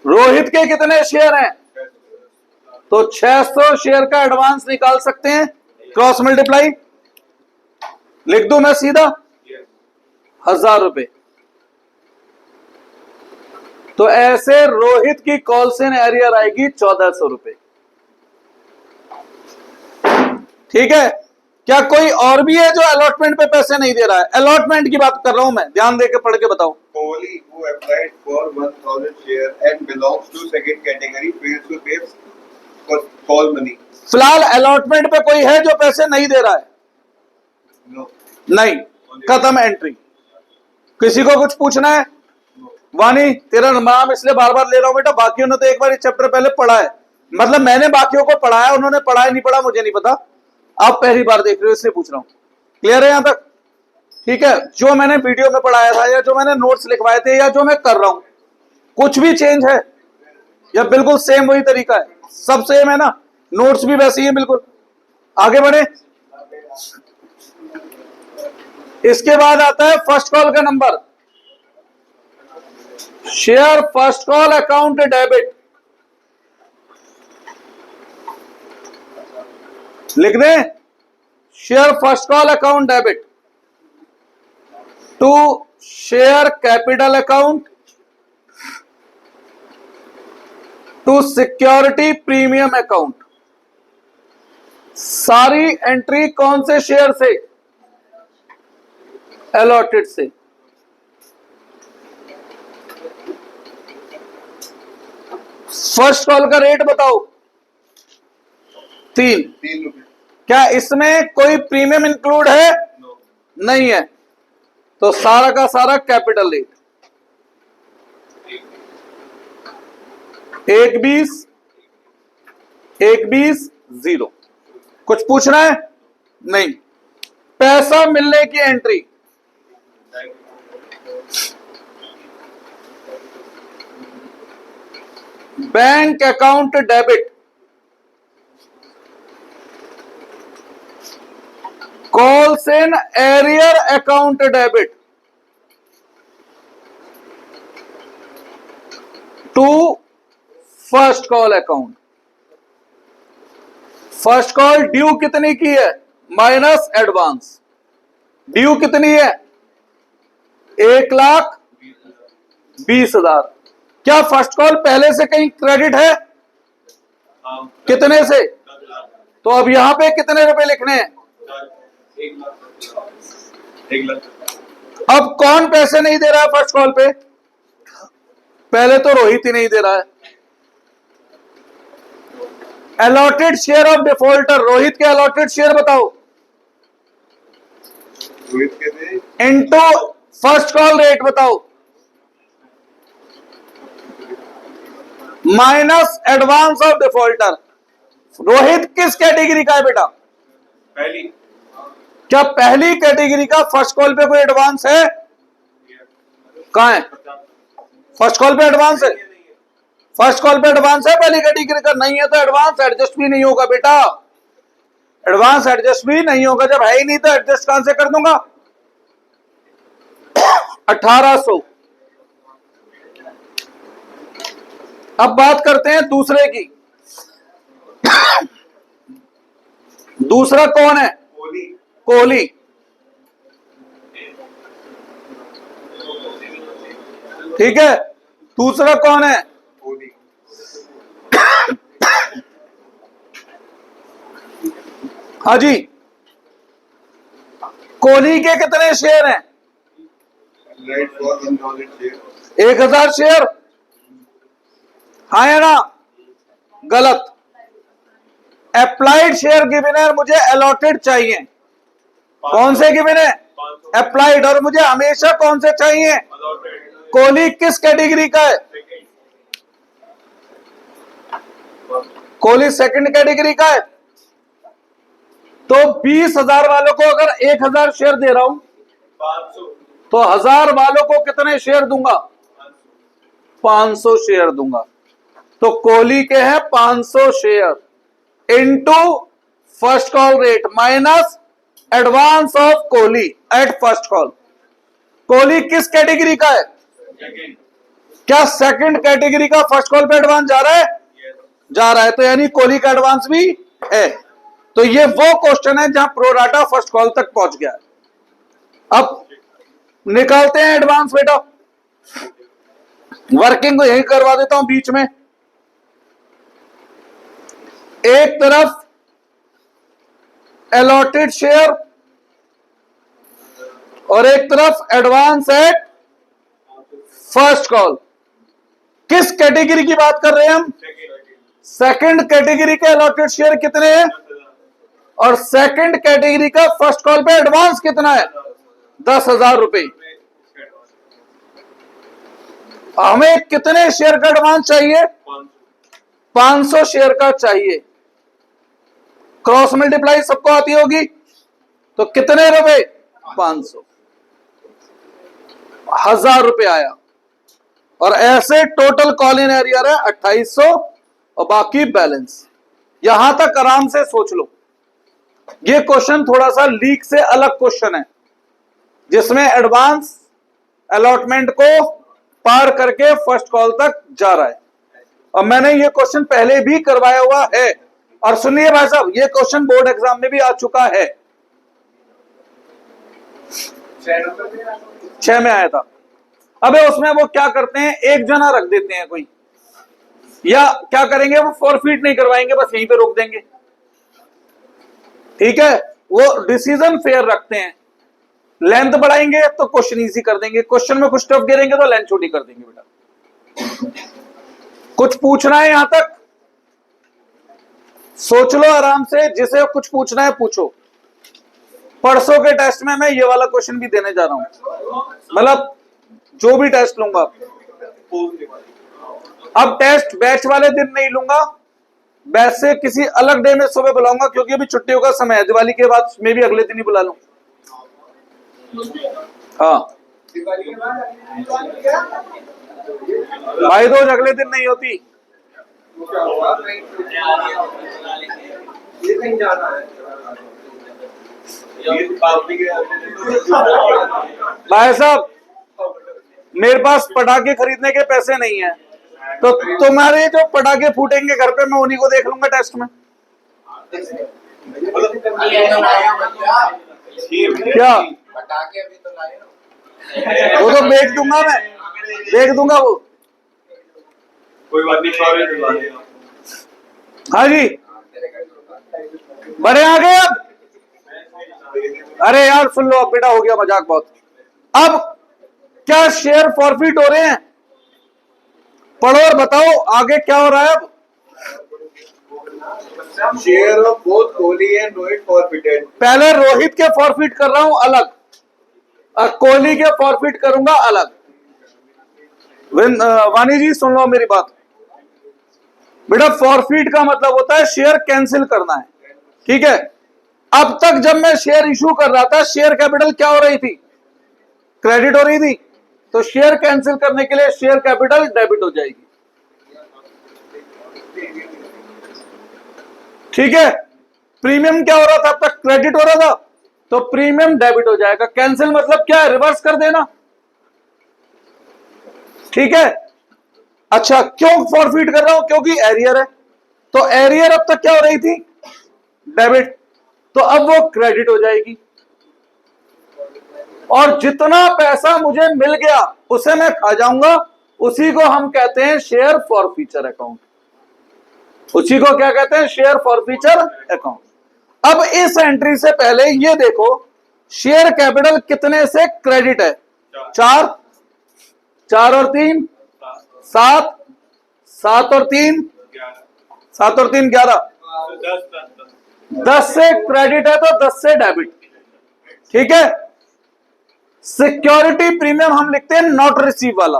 रोहित के कितने शेयर हैं? तो 600 शेयर का एडवांस निकाल सकते हैं, क्रॉस मल्टीप्लाई लिख दूं मैं सीधा? 1000 रुपए। तो ऐसे रोहित की कॉल्स इन एरियर आएगी 1400 रुपए। ठीक है। क्या कोई और भी है जो अलॉटमेंट पे पैसे नहीं दे रहा है? अलॉटमेंट की बात कर रहा हूं मैं, ध्यान देके पढ़ के बताओ। Kohli who applied for 1000 share and belongs to second category fails to pay for call money. फिलहाल अलॉटमेंट पे कोई है जो पैसे नहीं दे रहा है? No. नहीं, खत्म एंट्री। किसी को कुछ पूछना है? वानी तेरा नाम इसलिए बार बार ले रहा हूं बेटा, बाकियों ने तो एक बार इस चैप्टर पहले पढ़ा है, मतलब मैंने बाकियों को पढ़ाया, उन्होंने पढ़ा नहीं पढ़ा मुझे नहीं पता, आप पहली बार देख रहे हो इसलिए पूछ रहा हूं। क्लियर है यहां तक? ठीक है। जो मैंने वीडियो में पढ़ाया था या जो मैंने नोट्स लिखवाए थे या जो मैं कर रहा हूं, कुछ भी चेंज है या बिल्कुल सेम वही तरीका है? सब सेम है ना? नोट्स भी वैसे ही है बिल्कुल। आगे बढ़े। इसके बाद आता है फर्स्ट कॉल का number. Share first call account debit, लिख दें share first call account debit to share capital account to security premium account. सारी एंट्री कौन से शेयर से? अलॉटेड से। फर्स्ट कॉल का रेट बताओ? 3। 3 रुपए. क्या इसमें कोई प्रीमियम इंक्लूड है? No. नहीं है, तो सारा का सारा कैपिटल रेट। 1.20, 1.20, 0। कुछ पूछना है? नहीं। पैसा मिलने की entry, bank account debit, calls in arrear account debit to first call account. First call due कितनी की है माइनस एडवांस, ड्यू कितनी है 1,20,000। क्या फर्स्ट कॉल पहले से कहीं क्रेडिट है, कितने से? तो अब यहां पे कितने रुपए लिखने हैं? 1,00,000। अब कौन पैसे नहीं दे रहा है फर्स्ट कॉल पे? पहले तो रोहित ही नहीं दे रहा है। Allotted share of defaulter, Rohit के अलॉटेड शेयर बताओ रोहित के थे इनटू फर्स्ट कॉल रेट बताओ minus advance of defaulter. Rohit किस कैटेगरी का है बेटा? पहली। क्या पहली कैटेगरी का फर्स्ट कॉल पे कोई एडवांस है? कहां है फर्स्ट कॉल पे एडवांस है? फर्स्ट कॉल पे एडवांस है पहली कैटेगरी का? नहीं है तो एडवांस एडजस्ट भी नहीं होगा बेटा, एडवांस एडजस्ट भी नहीं होगा। जब है ही नहीं तो एडजस्ट कहां से कर दूंगा? 1800। अब बात करते हैं दूसरे की। दूसरा कौन है? कोहली। कोहली। ठीक है, दूसरा कौन है? कोहली। हाँ जी, कोहली के कितने शेयर हैं? Right for 1,000 share. 1,000 शेयर। हाँ या ना? गलत। अप्लाइड शेयर गिवन है और मुझे अलॉटेड चाहिए। कौन से गिवन है? अप्लाइड। और मुझे हमेशा कौन से चाहिए? कोहली किस कैटेगरी का है? कोहली सेकंड कैटेगरी का है। तो 20,000 वालों को अगर 1,000 शेयर दे रहा हूं 500। तो 1,000 वालों को कितने शेयर दूंगा? 500 शेयर दूंगा। तो कोहली के हैं 500 share into first call rate minus advance of Kohli at first call. Kohli किस कैटेगरी का है? क्या सेकंड कैटेगरी का फर्स्ट कॉल पे एडवांस जा रहा है? जा रहा है, तो यानी कोहली का एडवांस भी है। तो ये वो क्वेश्चन है जहां प्रोराटा फर्स्ट कॉल तक पहुंच गया। अब निकालते हैं एडवांस बेटा, वर्किंग को यही करवा देता हूं बीच में। एक तरफ अलॉटेड शेयर और एक तरफ एडवांस एट फर्स्ट कॉल। किस कैटेगरी की बात कर रहे हैं हम? सेकंड कैटेगरी के अलॉटेड शेयर कितने हैं और सेकंड कैटेगरी का फर्स्ट कॉल पे एडवांस कितना है? 10,000 रुपए। हमें कितने शेयर का एडवांस चाहिए? 500 शेयर का चाहिए। क्रॉस मल्टीप्लाई सबको आती होगी, तो कितने रुपए? 500। 1,000 रुपए आया। और ऐसे टोटल कॉल इन एरियर है 2800 और बाकी बैलेंस। यहां तक आराम से सोच लो। ये क्वेश्चन थोड़ा सा लीक से अलग क्वेश्चन है जिसमें एडवांस अलॉटमेंट को पार करके फर्स्ट कॉल तक जा रहा है। और मैंने ये क्वेश्चन पहले भी करवाया हुआ है। और सुनिए भाई साहब, ये क्वेश्चन बोर्ड एग्जाम में भी आ चुका है, 6 में आया था। अबे उसमें वो क्या करते हैं, एक जना रख देते हैं कोई, या क्या करेंगे वो फॉरफिट नहीं करवाएंगे, बस यहीं पे रोक देंगे। ठीक है, वो डिसीजन फेयर रखते हैं। लेंथ बढ़ाएंगे तो क्वेश्चन इजी कर देंगे, क्वेश्चन में कुछ टफ गिरेंगे तो लेंथ छोटी कर देंगे। बेटा कुछ पूछना है यहां तक? सोच लो आराम से, जिसे कुछ पूछना है पूछो। परसों के टेस्ट में मैं ये वाला क्वेश्चन भी देने जा रहा हूं, मतलब जो भी टेस्ट लूंगा। अब टेस्ट बैच वाले दिन नहीं लूंगा, बैच से किसी अलग डे में सुबह बुलाऊंगा, क्योंकि अभी छुट्टियों का समय है। दिवाली के बाद मैं भी अगले दिन ही बुला लूं। हाँ, भाई दूज अगले दिन नहीं होती, तो क्या होगा? ये कहीं जाना है। ये पार्टी के भाई साहब, मेरे पास पटाखे खरीदने के पैसे नहीं है, तो तुम्हारे जो पटाखे फूटेंगे घर पे, मैं उन्हीं को देख लूंगा टेस्ट में। क्या पटाखे अभी तो लाए ना। वो तो बेच दूंगा, मैं बेच दूंगा वो। कोई बात नहीं, सॉरी दिलवा देगा। हाँ जी, बड़े आ गए अब। अरे यार सुन लो, अब बेटा हो गया मजाक बहुत। अब क्या शेयर फॉरफिट हो रहे हैं? पढ़ो और बताओ आगे क्या हो रहा है अब। Share of both Kohli and Rohit forfeited. पहले रोहित के फॉरफिट कर रहा हूं अलग, और कोहली के फॉरफिट करूंगा अलग। वानी जी सुन लो मेरी बात बेटा। फॉरफिट का मतलब होता है शेयर कैंसिल करना है, ठीक है। अब तक जब मैं शेयर इशू कर रहा था, शेयर कैपिटल क्या हो रही थी? क्रेडिट हो रही थी। तो शेयर कैंसिल करने के लिए शेयर कैपिटल डेबिट हो जाएगी, ठीक है। प्रीमियम क्या हो रहा था अब तक? क्रेडिट हो रहा था, तो प्रीमियम डेबिट हो जाएगा। कैंसिल मतलब क्या है? रिवर्स कर देना, ठीक है। अच्छा, क्यों फॉरफिट कर रहा हूं? क्योंकि एरियर है। तो एरियर अब तक क्या हो रही थी? डेबिट, तो अब वो क्रेडिट हो जाएगी। और जितना पैसा मुझे मिल गया उसे मैं खा जाऊंगा, उसी को हम कहते हैं शेयर फॉरफीचर अकाउंट। उसी को क्या कहते हैं? Share forfeiture account. अब इस एंट्री से पहले ये देखो, शेयर कैपिटल कितने से क्रेडिट है? 4, 4 और 3 7, 7 और 3 7 और 3 11, 10 से क्रेडिट है तो 10 से डेबिट, ठीक है। सिक्योरिटी प्रीमियम हम लिखते हैं नॉट रिसीव वाला।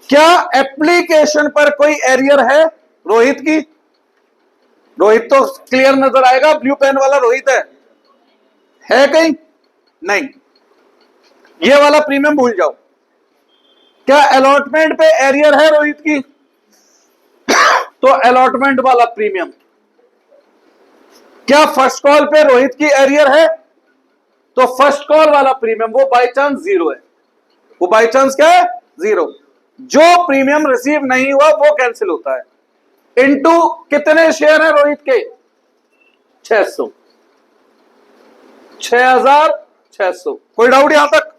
क्या एप्लीकेशन पर कोई एरियर है रोहित की? रोहित तो क्लियर नजर आएगा, ब्लू पेन वाला रोहित है कहीं? नहीं, ये वाला प्रीमियम भूल जाओ। क्या अलॉटमेंट पे एरियर है रोहित की? तो अलॉटमेंट वाला प्रीमियम। क्या फर्स्ट कॉल पे रोहित की एरियर है? तो फर्स्ट कॉल वाला प्रीमियम, वो बाई चांस जीरो है। वो बाई चांस क्या है? जीरो। जो प्रीमियम रिसीव नहीं हुआ वो कैंसिल होता है। इनटू कितने शेयर है रोहित के? 600, 6600। कोई डाउट यहां तक?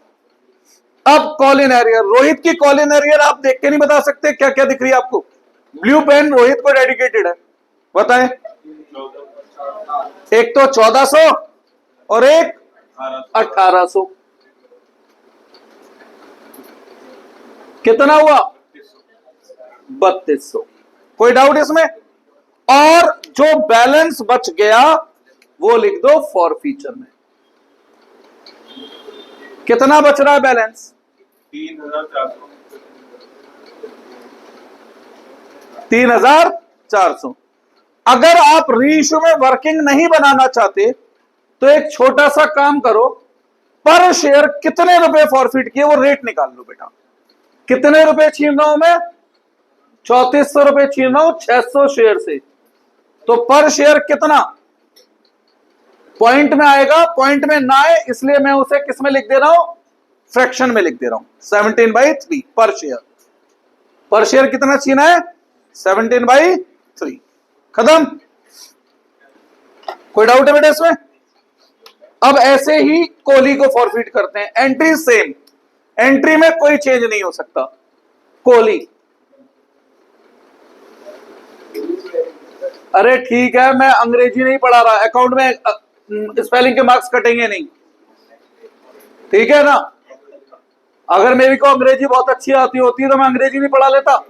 अब कॉल इन एरियर, रोहित की कॉल इन एरियर आप देख के नहीं बता सकते क्या क्या दिख रही है आपको? ब्लू पेन रोहित को डेडिकेटेड है, बताएं। एक तो 1400 और एक 1800, कितना हुआ? 3200। कोई डाउट इसमें? और जो बैलेंस बच गया वो लिख दो फॉरफीचर में। कितना बच रहा है बैलेंस? 3400। 3400। अगर आप रीइश्यू में वर्किंग नहीं बनाना चाहते तो एक छोटा सा काम करो, पर शेयर कितने रुपए फॉरफिट किए वो रेट निकाल लो बेटा। कितने रुपए छीन रहा हूं मैं? 3400 रुपए छीन रहा हूं 600 शेयर से। तो पर शेयर कितना? पॉइंट में आएगा, पॉइंट में ना आए इसलिए मैं उसे किस में लिख दे रहा हूं? फ्रैक्शन में लिख दे रहा हूं। 17/3 पर शेयर। पर शेयर कितना छीना है? 17/3। खत्म। कोई डाउट है बेटा इसमें? अब ऐसे ही कोहली को फॉरफिट करते हैं। एंट्री सेम, एंट्री में कोई चेंज नहीं हो सकता। कोहली, अरे ठीक है, मैं अंग्रेजी नहीं पढ़ा रहा, अकाउंट में स्पेलिंग के मार्क्स कटेंगे नहीं, ठीक है ना। अगर मेरी को अंग्रेजी बहुत अच्छी आती होती तो मैं अंग्रेजी नहीं पढ़ा लेता,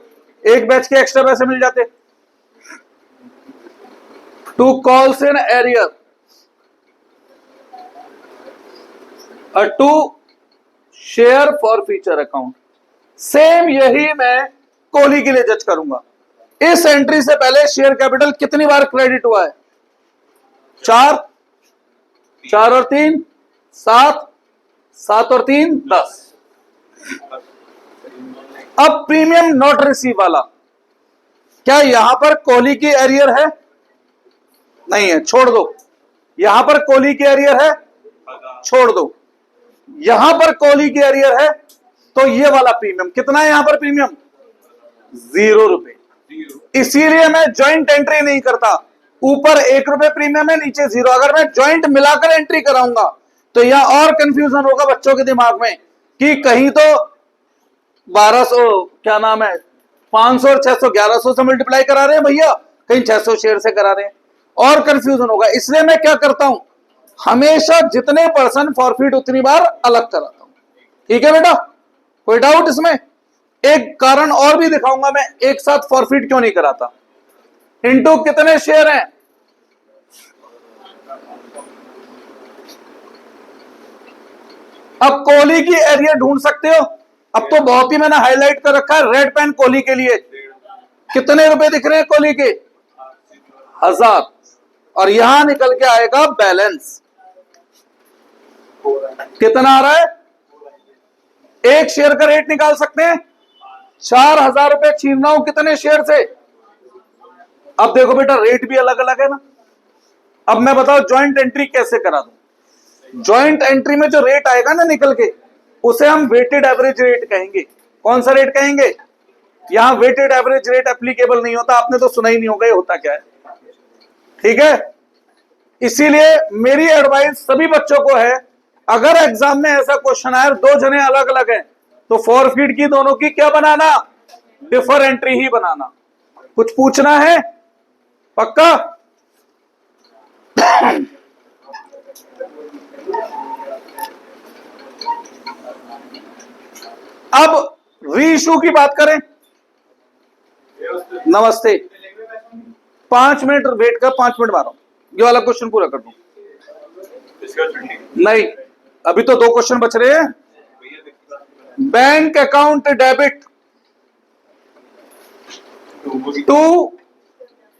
एक बैच के एक्स्ट्रा पैसे मिल जाते। To calls in arrear, to share forfeiture account. Same यही मैं कोहली के लिए जज करूंगा। इस एंट्री से पहले शेयर कैपिटल कितनी बार क्रेडिट हुआ है? 4, 4 और 3 7, 7 और 3 10। अब प्रीमियम नॉट रिसीव वाला, क्या यहां पर कोहली की एरियर है? नहीं है, छोड़ दो। यहां पर कोहली की एरियर है, छोड़ दो। यहां पर कोहली की एरियर है, तो ये वाला प्रीमियम कितना है? यहां पर प्रीमियम 0 रुपए। इसीलिए मैं ज्वाइंट एंट्री नहीं करता। ऊपर 1 रुपए प्रीमियम है, नीचे 0। अगर मैं ज्वाइंट मिलाकर एंट्री कराऊंगा तो यह और कंफ्यूजन होगा बच्चों के दिमाग में कि कहीं तो 1200 क्या नाम है 500 और 600 1100 से मल्टीप्लाई करा रहे हैं भैया, कहीं 600 शेयर से करा रहे हैं, और कंफ्यूजन होगा। इसलिए मैं क्या करता हूं, हमेशा जितने परसेंट फॉरफिट उतनी बार अलग कराता हूं। ठीक है बेटा, कोई डाउट इसमें? एक कारण और भी दिखाऊंगा मैं, एक साथ फॉरफिट क्यों नहीं कराता। इनटू कितने शेयर हैं? अब कोहली की एरिया ढूंढ सकते हो। अब तो बहुत ही मैंने हाईलाइट कर रखा है रेड पेन कोहली के लिए। कितने रुपए दिख रहे हैं कोहली के? 1000। और यहां निकल के आएगा बैलेंस कितना आ रहा है? एक शेयर का रेट निकाल सकते हैं, 4000 रुपए छीन रहा हूं कितने शेयर से? अब देखो बेटा रेट भी अलग अलग है ना। अब मैं बताओ ज्वाइंट एंट्री कैसे करा दूं। ज्वाइंट एंट्री में जो रेट आएगा ना निकल के, उसे हम वेटेड एवरेज रेट कहेंगे। कौन सा रेट कहेंगे? यहां वेटेड एवरेज रेट एप्लीकेबल नहीं होता, आपने तो सुना ही नहीं होगा ये होता क्या है। ठीक है, इसीलिए मेरी एडवाइस सभी बच्चों को है, अगर एग्जाम में ऐसा क्वेश्चन आए 2 जने अलग अलग हैं तो फॉरफिट की दोनों की क्या बनाना? डिफर एंट्री ही बनाना। कुछ पूछना है? पक्का? अब रीइश्यू की बात करें। नमस्ते, 5 मिनट वेट कर, 5 मिनट मारो, ये वाला क्वेश्चन पूरा कर दूं। नहीं, अभी तो 2 क्वेश्चन बच रहे हैं। Bank account debit to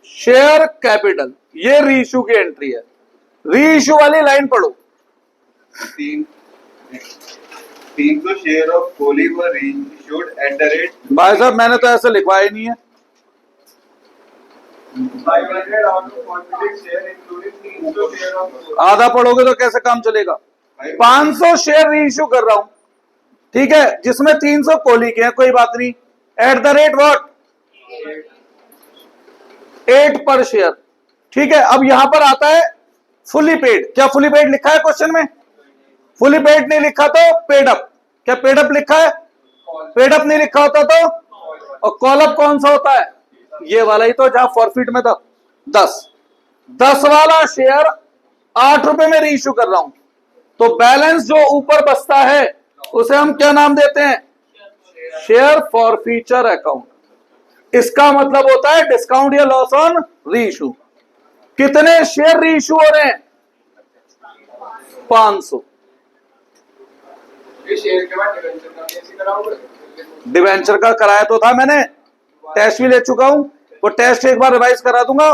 share capital, ये रीइश्यू की एंट्री है। रीइश्यू वाली लाइन पढ़ो। 300 share of Kohli were reissued at the rate. भाई साहब मैंने तो ऐसे लिखवाया नहीं है। 500 out of 46 share including 300 share of Kohli। आधा पढ़ोगे तो कैसे काम चलेगा? 500 शेयर रीइश्यू कर रहा हूं, ठीक है, जिसमें 300 कोहली के हैं, कोई बात नहीं। Eight the rate what? 8 पर शेयर। ठीक है, अब यहां पर आता है फुली पेड। क्या फुली पेड लिखा है क्वेश्चन में? फुली पेड नहीं लिखा तो पेड अप। क्या पेड अप लिखा है? पेड अप नहीं लिखा होता तो? और कॉल अप कौन सा होता है? ये वाला ही तो, जहां फॉरफिट में था 10 वाला शेयर 8 रुपए में रीइश्यू कर रहा हूं, तो बैलेंस जो ऊपर बचता है उसे हम क्या नाम देते हैं? Share forfeiture account. इसका मतलब होता है डिस्काउंट या लॉस ऑन रीइश्यू। कितने शेयर रीइश्यू हो रहे हैं? 500। ये शेयर के बाद डिवेंचर का कैसे कराओगे? डिवेंचर का कराया तो था मैंने, टेस्ट भी ले चुका हूं। वो टेस्ट एक बार रिवाइज करा दूंगा।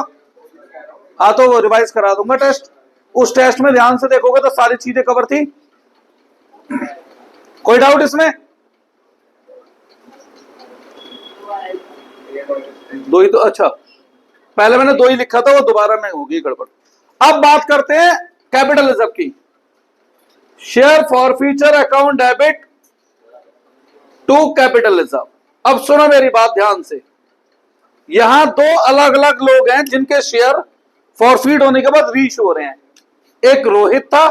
हाँ तो वो रिवाइज करा दूंगा टेस्ट। उस टेस्ट में ध्यान से देखोगे तो सारी चीजें कवर थी। कोई डाउट इसमें? 2 ही तो, अच्छा पहले मैंने 2 ही लिखा था, वो दोबारा में होगी गड़बड़। अब बात करते हैं कैपिटल रिजर्व की। Share forfeiture account debit to capital reserve. अब सुनो मेरी बात ध्यान से, यहां 2 अलग अलग लोग हैं जिनके शेयर फॉरफीट होने के बाद रीइश्यू हो रहे हैं। एक रोहित था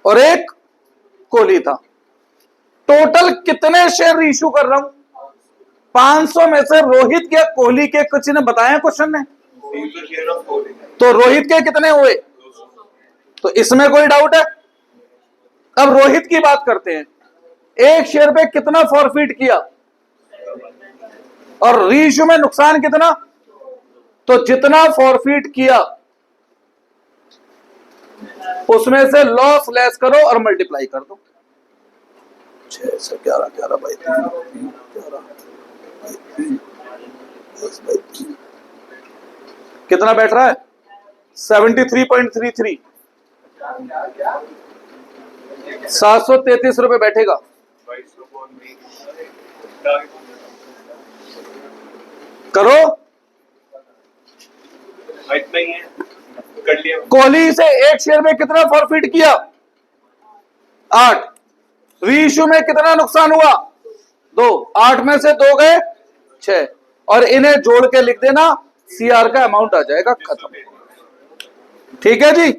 और एक कोहली था। टोटल कितने शेयर रीइश्यू कर रहा हूं? 500 में से रोहित के कोहली के कुछ ने बताया क्वेश्चन में, 300 शेयर ऑफ कोहली। तो रोहित के कितने हुए? तो इसमें कोई डाउट है? अब रोहित की बात करते हैं। एक शेयर पे कितना फॉरफिट किया और रीइश्यू में नुकसान कितना? तो जितना फॉरफिट किया उसमें से लॉस लेस करो और मल्टीप्लाई कर दो। 6 से 11 11 बाई 3 11 बाई 3 10 बाई 3 कितना बैठ रहा है? 73.33। 733 रुपए बैठेगा। करो। इतना ही है, कर लिया। कोहली से एक शेयर में कितना फॉरफिट किया? 8। रीइश्यू में कितना नुकसान हुआ? 2। 8 में से 2 गए 6, और इन्हें जोड़ के लिख देना, सीआर का अमाउंट आ जाएगा, खत्म। ठीक है जी।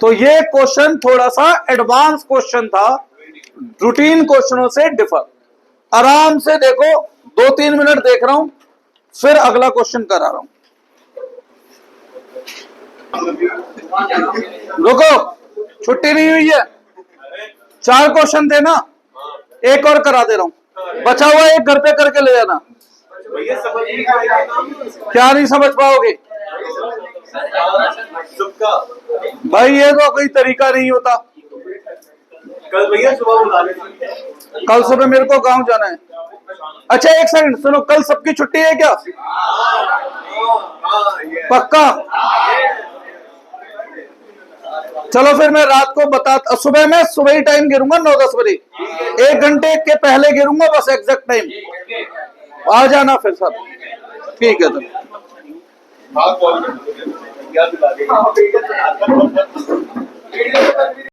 तो ये क्वेश्चन थोड़ा सा एडवांस क्वेश्चन था, रूटीन क्वेश्चनों से डिफर। आराम से देखो, 2-3 मिनट देख रहा हूं, फिर अगला क्वेश्चन करा रहा हूं। रुको, छुट्टी नहीं हुई है, 4 क्वेश्चन थे ना, एक और करा दे रहा हूं, बचा हुआ एक घर पे करके ले जाना। भैया समझ नहीं आएगा। क्या नहीं समझ पाओगे सबका भाई? ये तो कोई तरीका नहीं होता। कल भैया सुबह बुला लेंगे। कल सुबह मेरे को गांव जाना है। अच्छा एक सेकंड सुनो, कल सबकी छुट्टी है क्या? पक्का? चलो फिर मैं रात को बता, सुबह में सुबह ही टाइम गिरूंगा 9-10 बजे, 1 घंटे के पहले गिरूंगा बस, एग्जैक्ट टाइम आ जाना फिर सब। ठीक है तो हाँ, कॉल याद दिला देंगे।